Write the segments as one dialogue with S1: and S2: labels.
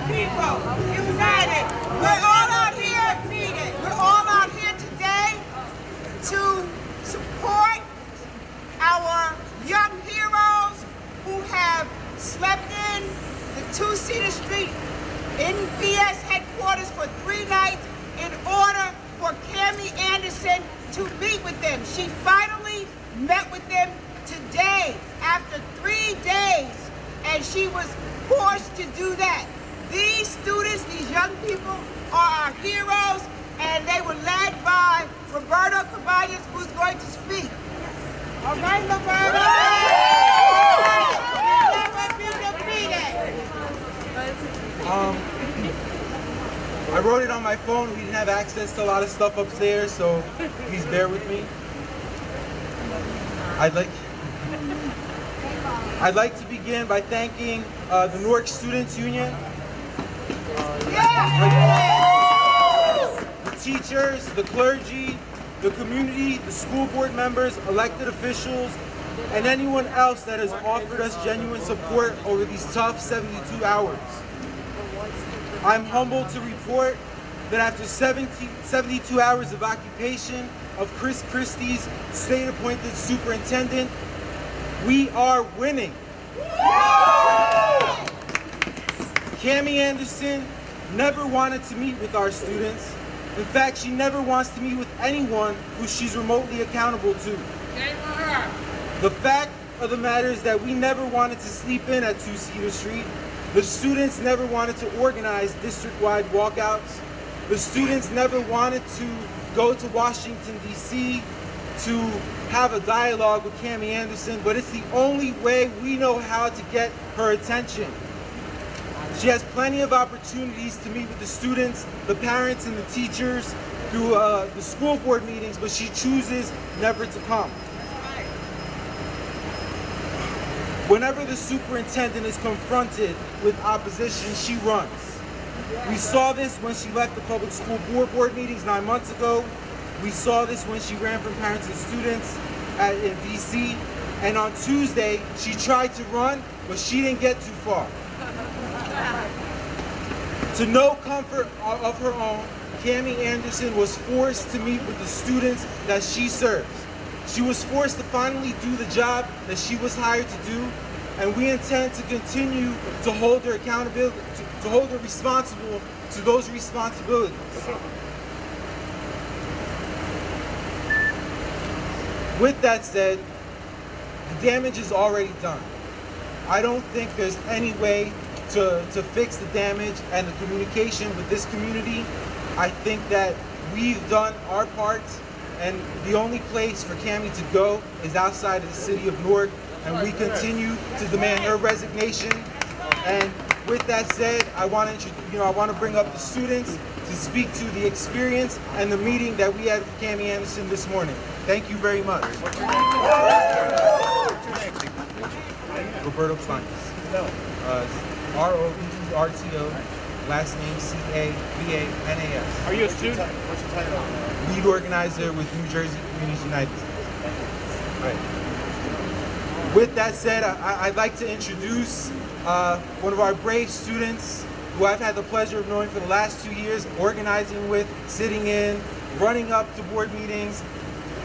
S1: People united. We're all out here needed. We're all out here today to support our young heroes who have slept in the 2-seater street in VS headquarters for 3 nights in order for Cammie Anderson to meet with them. She finally met with them today after 3 days, and she was forced to do that. These students, these young people, are our heroes, and they were led by Roberto Caballos, who's going to speak. All right, Roberto? Never be defeated.
S2: I wrote it on my phone. We didn't have access to a lot of stuff upstairs, so please bear with me. I'd like to begin by thanking the Newark Students Union, the teachers, the clergy, the community, the school board members, elected officials, and anyone else that has offered us genuine support over these tough 72 hours. I'm humbled to report that after 72 hours of occupation of Chris Christie's state-appointed superintendent, we are winning. Cammie Anderson never wanted to meet with our students. In fact, she never wants to meet with anyone who she's remotely accountable to. The fact of the matter is that we never wanted to sleep in at 2-Seater Street. The students never wanted to organize district-wide walkouts. The students never wanted to go to Washington, D.C. to have a dialogue with Cammie Anderson, but it's the only way we know how to get her attention. She has plenty of opportunities to meet with the students, the parents, and the teachers through the school board meetings, but she chooses never to come. Whenever the superintendent is confronted with opposition, she runs. We saw this when she left the public school board meetings 9 months ago. We saw this when she ran for parents and students in DC. And on Tuesday, she tried to run, but she didn't get too far. To no comfort of her own, Cammie Anderson was forced to meet with the students that she serves. She was forced to finally do the job that she was hired to do, and we intend to continue to hold her accountable, to hold her responsible to those responsibilities. With that said, the damage is already done. I don't think there's any way to fix the damage and the communication with this community. I think that we've done our part, and the only place for Cammie to go is outside of the city of Newark, and we continue to demand her resignation. And with that said, I want to bring up the students to speak to the experience and the meeting that we had with Cammie Anderson this morning. Thank you very much. Roberto Caballos. R-O-E-R-T-O, last name C-A-V-A-N-A-S.
S3: Are you a student? What's your title?
S2: Lead organizer with New Jersey Communities United. Right. With that said, I'd like to introduce one of our brave students who I've had the pleasure of knowing for the last 2 years, organizing with, sitting in, running up to board meetings,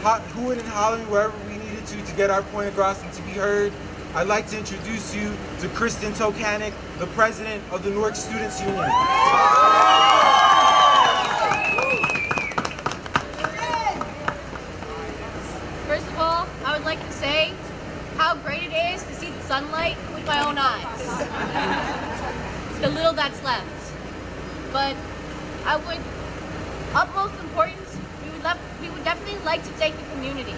S2: hooting and hollering wherever we needed to get our point across and to be heard. I'd like to introduce you to Kristen Tokanik, the president of the Newark Students Union.
S4: First of all, I would like to say how great it is to see the sunlight with my own eyes. The little that's left. But I would, utmost importance, we would definitely like to thank the community.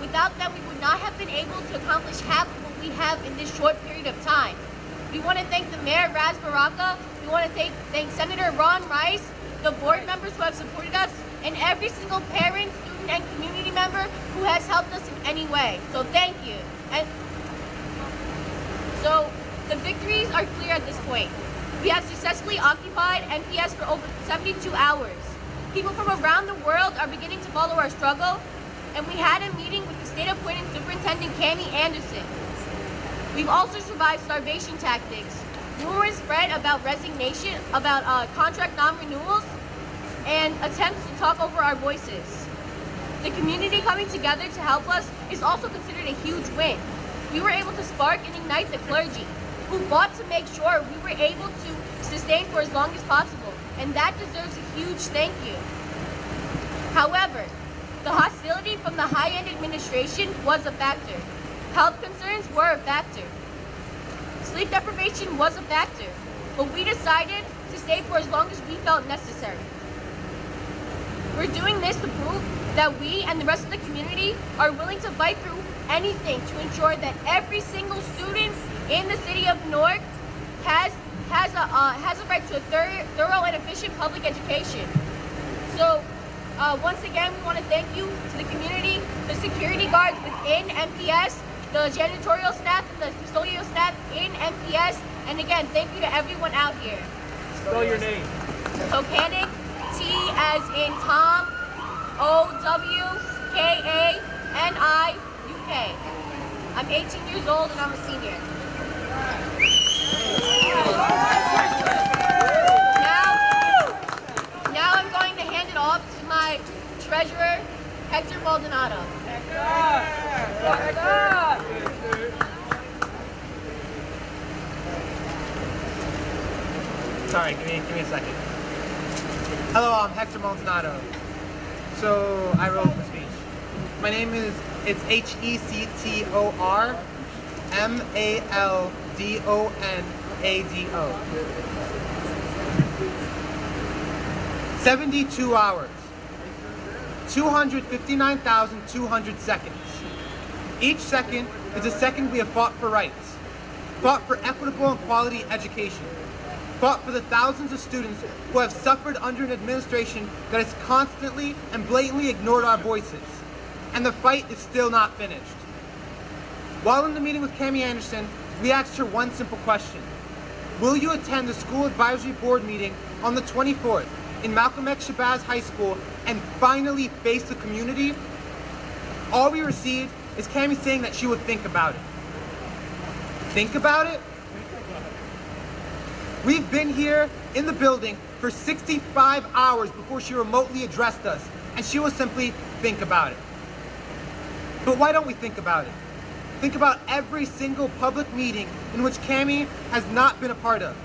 S4: Without them, we would not have been able to accomplish half of what we have in this short period of time. We want to thank the Mayor, Baraka. We want to thank Senator Ron Rice, the board members who have supported us, and every single parent, student, and community member who has helped us in any way. So thank you. And so the victories are clear at this point. We have successfully occupied MPS for over 72 hours. People from around the world are beginning to follow our struggle, and we had a meeting with the state-appointed Superintendent Cami Anderson. We've also survived starvation tactics, rumors spread about resignation, about contract non-renewals, and attempts to talk over our voices. The community coming together to help us is also considered a huge win. We were able to spark and ignite the clergy, who fought to make sure we were able to sustain for as long as possible, and that deserves a huge thank you. However, the hostility from the high-end administration was a factor. Health concerns were a factor. Sleep deprivation was a factor, but we decided to stay for as long as we felt necessary. We're doing this to prove that we and the rest of the community are willing to fight through anything to ensure that every single student in the city of Newark has a right to a thorough and efficient public education. So once again, we want to thank you to the community, the security guards within MPS, the janitorial staff and the custodial staff in MPS, and again, thank you to everyone out here.
S3: Spell your name.
S4: Tokanic, T as in Tom, O-W-K-A-N-I-U-K. I'm 18 years old and I'm a senior. Now I'm going to hand it off to my treasurer, Hector Maldonado.
S5: Sorry, give me a second. Hello, I'm Hector Maldonado. So I wrote the speech. My name is, it's HECTORMALDONADO. 72 hours. 259,200 seconds. Each second is a second we have fought for rights, fought for equitable and quality education, fought for the thousands of students who have suffered under an administration that has constantly and blatantly ignored our voices. And the fight is still not finished. While in the meeting with Cami Anderson, we asked her one simple question. Will you attend the school advisory board meeting on the 24th in Malcolm X Shabazz High School and finally face the community? All we received is Cami saying that she would think about it. Think about it? We've been here in the building for 65 hours before she remotely addressed us, and she will simply think about it. But why don't we think about it? Think about every single public meeting in which Cami has not been a part of.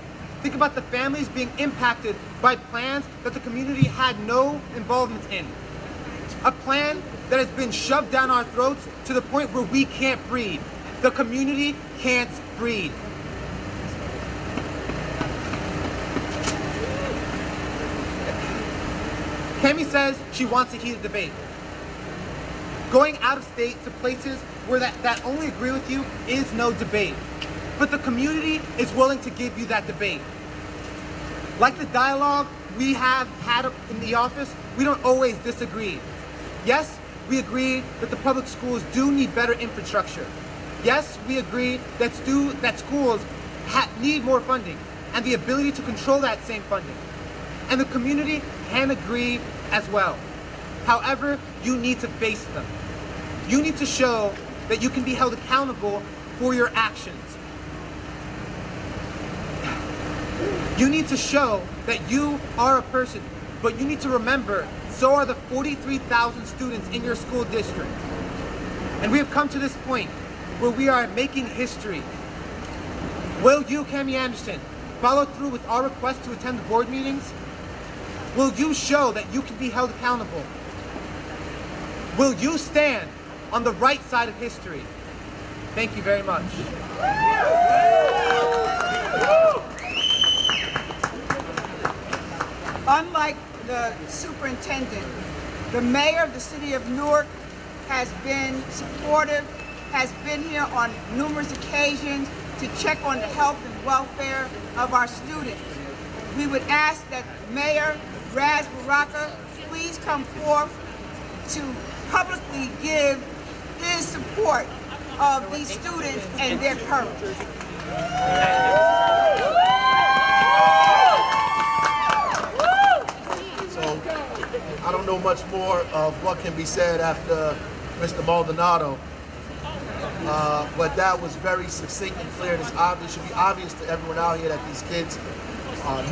S5: Think about the families being impacted by plans that the community had no involvement in. A plan that has been shoved down our throats to the point where we can't breathe. The community can't breathe. Cami says she wants a heated debate. Going out of state to places where that only agree with you is no debate. But the community is willing to give you that debate. Like the dialogue we have had in the office, we don't always disagree. Yes, we agree that the public schools do need better infrastructure. Yes, we agree that schools need more funding and the ability to control that same funding. And the community can agree as well. However, you need to face them. You need to show that you can be held accountable for your actions. You need to show that you are a person, but you need to remember, so are the 43,000 students in your school district. And we have come to this point where we are making history. Will you, Cami Anderson, follow through with our request to attend the board meetings? Will you show that you can be held accountable? Will you stand on the right side of history? Thank you very much.
S1: Unlike the superintendent, the mayor of the city of Newark has been supportive, has been here on numerous occasions to check on the health and welfare of our students. We would ask that Mayor Baraka please come forth to publicly give his support of these students and their courage.
S3: much more of what can be said after Mr. Maldonado, but that was very succinct and clear. It's obvious, should be obvious to everyone out here that these kids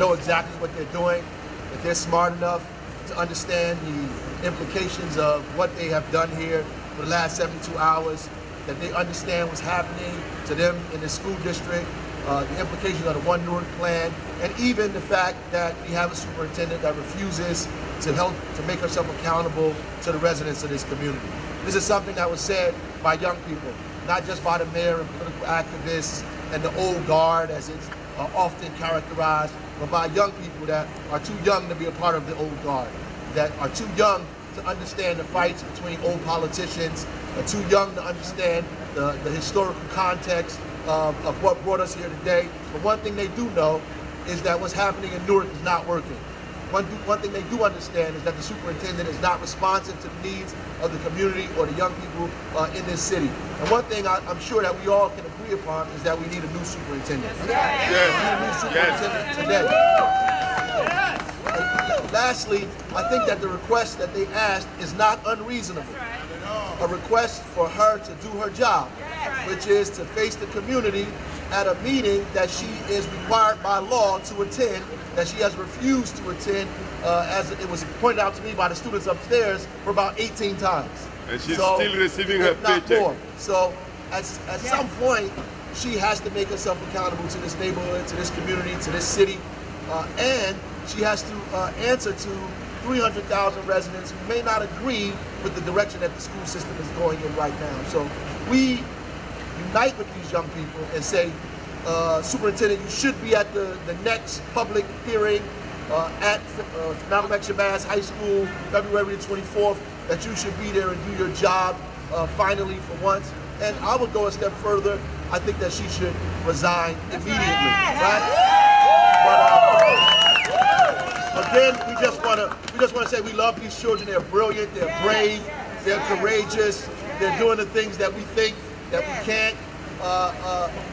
S3: know exactly what they're doing, that they're smart enough to understand the implications of what they have done here for the last 72 hours, that they understand what's happening to them in the school district, the implications of the One Newark plan, and even the fact that we have a superintendent that refuses to help to make herself accountable to the residents of this community. This is something that was said by young people, not just by the mayor and political activists and the old guard, as it's often characterized, but by young people that are too young to be a part of the old guard, that are too young to understand the fights between old politicians, are too young to understand the historical context of what brought us here today. But one thing they do know is that what's happening in Newark is not working. One thing they do understand is that the superintendent is not responsive to the needs of the community or the young people in this city. And one thing I'm sure that we all can agree upon is that we need a new superintendent.
S6: Yes.
S3: We need a new superintendent today. And lastly, I think that the request that they asked is not unreasonable. A request for her to do her job, which is to face the community at a meeting that she is required by law to attend, that she has refused to attend, as it was pointed out to me by the students upstairs, for about 18 times.
S6: And she's still receiving her
S3: if not
S6: paycheck.
S3: more. So at some point, she has to make herself accountable to this neighborhood, to this community, to this city, and she has to answer to 300,000 residents who may not agree with the direction that the school system is going in right now. So we unite with these young people and say, Superintendent, you should be at the next public hearing at Malcolm X Shabazz High School, February the 24th, that you should be there and do your job finally for once. And I would go a step further. I think that she should resign immediately, right? But again, we just want to say we love these children. They're brilliant. They're brave. They're courageous. They're doing the things that we think that we can't.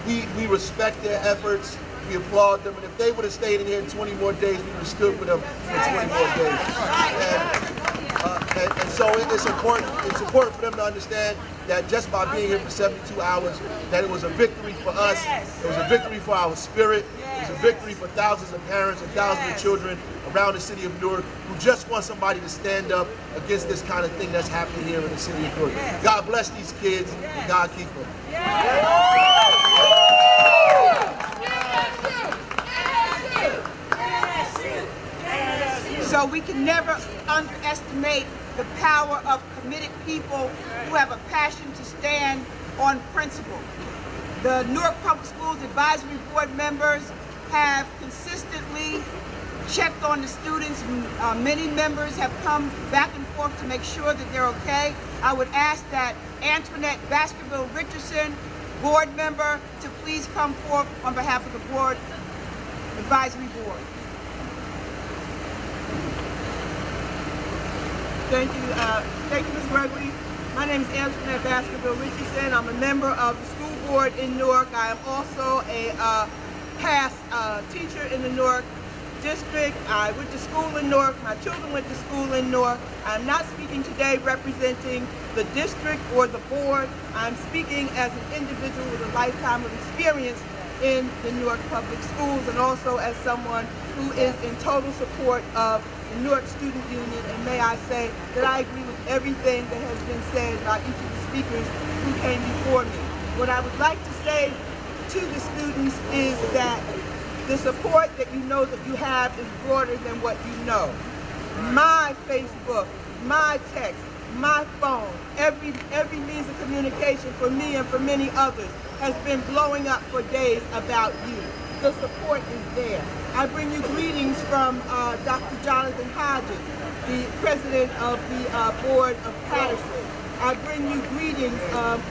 S3: We respect their efforts. We applaud them. And if they would have stayed in here 20 more days, we would have stood with them for 20 more days. And so it's important for them to understand that just by being here for 72 hours, that it was a victory for us. It was a victory for our spirit. It was a victory for thousands of parents and thousands of children around the city of Newark who just want somebody to stand up against this kind of thing that's happening here in the city of Newark. God bless these kids and God keep them.
S1: So we can never underestimate the power of committed people who have a passion to stand on principle. The Newark Public Schools Advisory Board members have consistently checked on the students. Many members have come back and forth to make sure that they're okay. I would ask that Antoinette Baskerville-Richardson, board member, to please come forth on behalf of the Board Advisory Board.
S7: Thank you, Ms. Gregory. My name is Antoinette Baskerville-Richardson. I'm a member of the school board in Newark. I am also a past teacher in the Newark district. I went to school in Newark. My children went to school in Newark. I'm not speaking today representing the district or the board. I'm speaking as an individual with a lifetime of experience in the Newark Public Schools, and also as someone who is in total support of the Newark Student Union. And may I say that I agree with everything that has been said by each of the speakers who came before me. What I would like to say to the students is that the support that you know that you have is broader than what you know. My Facebook, my text, my phone, every means of communication for me and for many others has been blowing up for days about you. The support is there. I bring you greetings from Dr. Jonathan Hodges, the president of the board of Patterson. I bring you greetings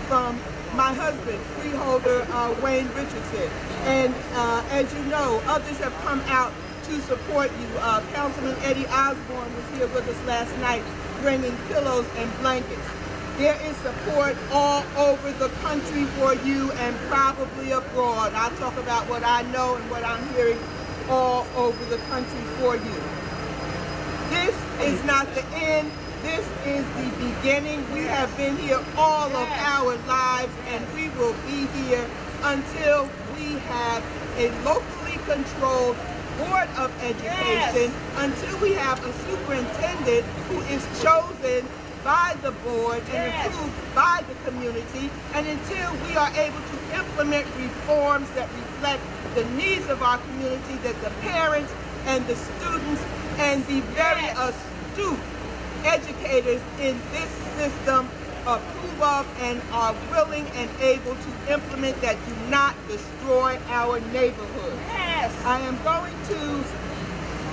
S7: from my husband, freeholder Wayne Richardson. And as you know, others have come out to support you. Councilman Eddie Osborne was here with us last night bringing pillows and blankets. There is support all over the country for you and probably abroad. I'll talk about what I know and what I'm hearing all over the country for you. This is not the end. This is the beginning. We have been here all of our lives, and we will be here until we have a locally controlled Board of Education, until we have a superintendent who is chosen by the board and approved by the community, and until we are able to implement reforms that reflect the needs of our community, that the parents and the students and the very astute educators in this system approve of and are willing and able to implement, that do not destroy our neighborhood. Yes. I am going to,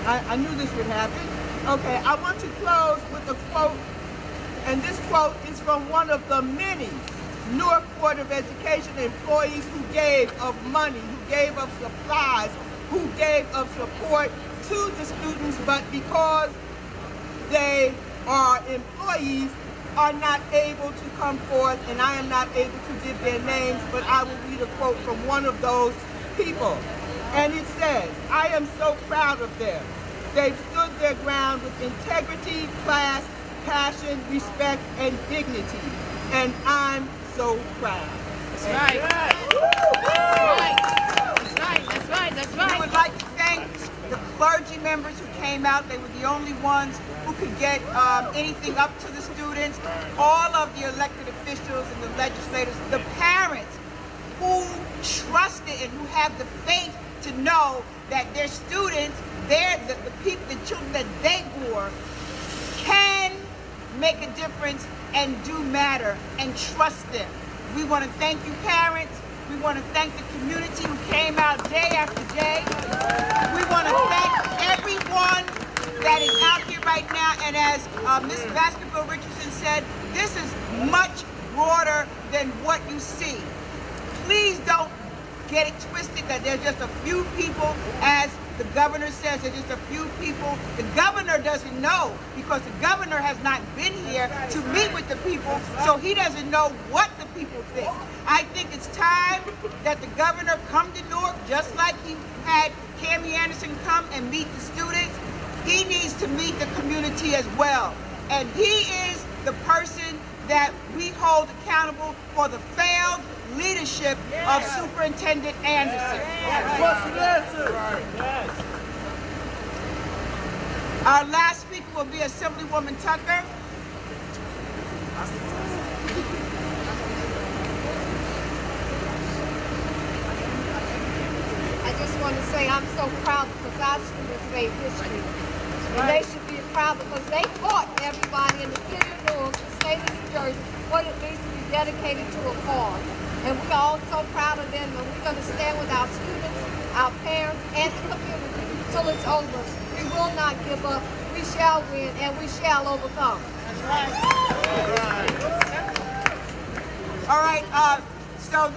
S7: I knew this would happen. Okay, I want to close with a quote, and this quote is from one of the many Newark Board of Education employees who gave of money, who gave of supplies, who gave of support to the students, but because they are employees, are not able to come forth, and I am not able to give their names, but I will read a quote from one of those people. And it says, "I am so proud of them. They've stood their ground with integrity, class, passion, respect, and dignity. And I'm so proud."
S1: That's right.
S4: That's right.
S1: We would like to thank the clergy members who came out. They were the only ones who could get anything up to the students. All of the elected officials and the legislators, the parents who trusted and who have the faith to know that their students, the people, the children that they bore, can make a difference and do matter, and trust them. We want to thank you, parents. We want to thank the community who came out day after day. We want to thank everyone that is out here right now. And as Ms. Baskerville Richardson said, this is much broader than what you see. Please don't get it twisted that there's just a few people, as the governor says, there's just a few people. The governor doesn't know, because the governor has not been here to meet with the people, so he doesn't know what the people think. I think it's time that the governor come to Newark, just like he had Cammie Anderson come and meet the students. He needs to meet the community as well. And he is the person that we hold accountable for the failed leadership of Superintendent Anderson. Our last speaker will be Assemblywoman Tucker.
S8: I just want to say I'm so proud because our students made history. And they should be proud because they taught everybody in the city of Newark, the state of New Jersey, what it means to be dedicated to a cause. And we are all so proud of them, and we're going to stand with our students, our parents, and the community till it's over. We will not give up. We shall win, and we shall overcome.
S1: All right, so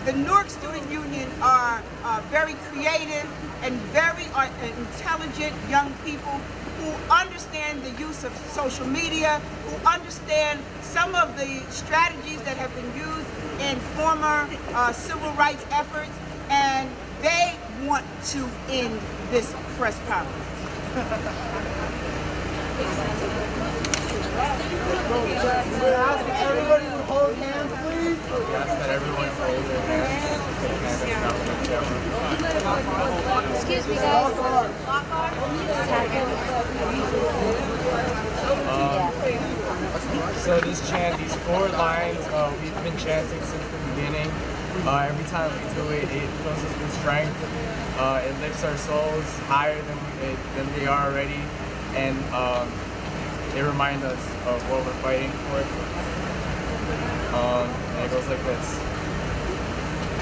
S1: the Newark Student Union are very creative and very intelligent young people who understand the use of social media, who understand some of the strategies that have been used in former civil rights efforts, and they want to end this press conference.
S2: Everybody would hold hands, please.
S9: Ask that everyone hold their hands.
S4: Excuse me, guys.
S9: So this chant, these 4 lines, we've been chanting since the beginning. Every time we do it, it fills us with strength. It lifts our souls higher than they are already, and they remind us of what we're fighting for. And it goes like this.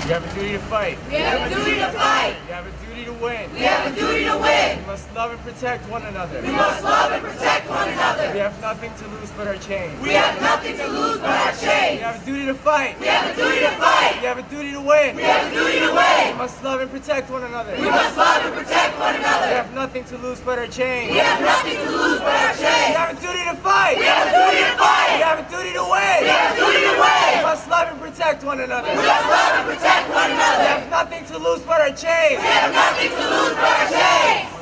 S9: We have a duty to fight.
S4: We have a duty to fight.
S9: We have a duty to win.
S4: We have a duty to win.
S9: We must love and protect one another.
S4: We must love and protect one another.
S9: We have nothing to lose but our chains.
S4: We have nothing to lose but our chains.
S9: We have a duty to fight.
S4: We have a duty to fight.
S9: We have a duty to win.
S4: We have a duty to win.
S9: We must love and protect one another.
S4: We must love and protect one another.
S9: We have nothing to lose but our chains.
S4: We have nothing to lose but our
S9: We
S4: chains.
S9: have a duty to fight.
S4: We have a duty to fight.
S9: We have a duty to win.
S4: We have a duty to win.
S9: We must love and protect one another.
S4: We must love and protect one
S9: We
S4: another.
S9: have nothing to lose but our chains.
S4: We have nothing to lose but our chains.